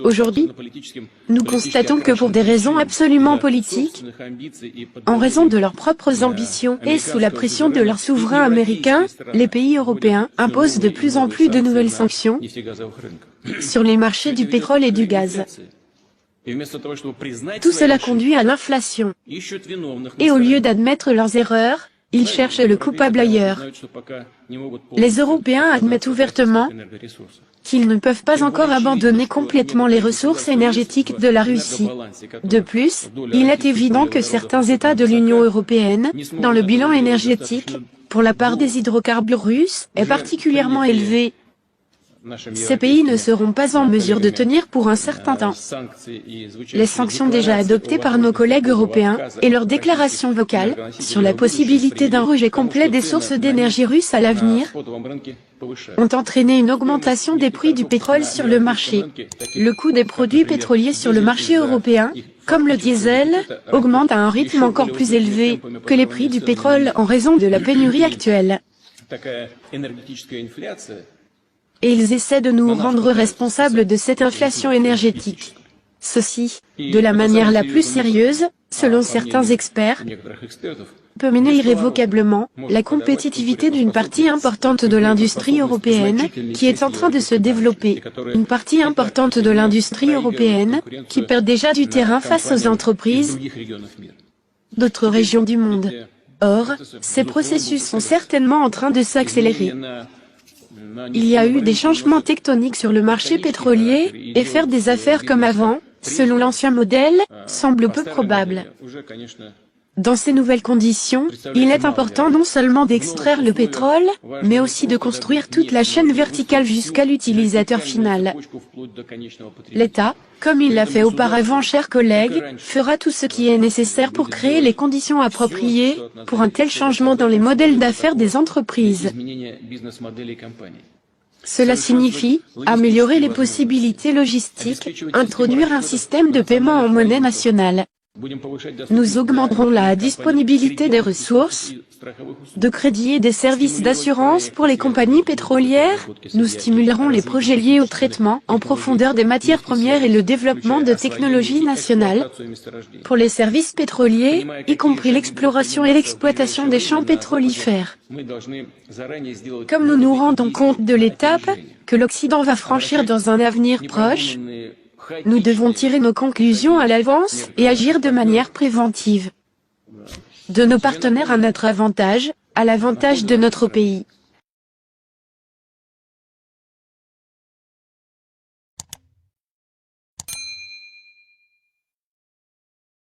Aujourd'hui, nous constatons que pour des raisons absolument politiques, en raison de leurs propres ambitions et sous la pression de leurs souverains américains, les pays européens imposent de plus en plus de nouvelles sanctions sur les marchés du pétrole et du gaz. Tout cela conduit à l'inflation. Et au lieu d'admettre leurs erreurs, ils cherchent le coupable ailleurs. Les Européens admettent ouvertement qu'ils ne peuvent pas encore abandonner complètement les ressources énergétiques de la Russie. De plus, il est évident que certains États de l'Union européenne, dans le bilan énergétique, pour la part des hydrocarbures russes, est particulièrement élevée. Ces pays ne seront pas en mesure de tenir pour un certain temps. Les sanctions déjà adoptées par nos collègues européens et leurs déclarations vocales sur la possibilité d'un rejet complet des sources d'énergie russes à l'avenir ont entraîné une augmentation des prix du pétrole sur le marché. Le coût des produits pétroliers sur le marché européen, comme le diesel, augmente à un rythme encore plus élevé que les prix du pétrole en raison de la pénurie actuelle. Et ils essaient de nous rendre responsables de cette inflation énergétique. Ceci, de la manière la plus sérieuse, selon certains experts, peut mener irrévocablement la compétitivité d'une partie importante de l'industrie européenne qui est en train de se développer. Une partie importante de l'industrie européenne qui perd déjà du terrain face aux entreprises d'autres régions du monde. Or, ces processus sont certainement en train de s'accélérer. Il y a eu des changements tectoniques sur le marché pétrolier, et faire des affaires comme avant, selon l'ancien modèle, semble peu probable. Dans ces nouvelles conditions, il est important non seulement d'extraire le pétrole, mais aussi de construire toute la chaîne verticale jusqu'à l'utilisateur final. L'État, comme il l'a fait auparavant, chers collègues, fera tout ce qui est nécessaire pour créer les conditions appropriées pour un tel changement dans les modèles d'affaires des entreprises. Cela signifie améliorer les possibilités logistiques, introduire un système de paiement en monnaie nationale. Nous augmenterons la disponibilité des ressources, de crédits et des services d'assurance pour les compagnies pétrolières. Nous stimulerons les projets liés au traitement en profondeur des matières premières et le développement de technologies nationales pour les services pétroliers, y compris l'exploration et l'exploitation des champs pétrolifères. Comme nous nous rendons compte de l'étape que l'Occident va franchir dans un avenir proche, nous devons tirer nos conclusions à l'avance et agir de manière préventive. De nos partenaires à notre avantage, à l'avantage de notre pays.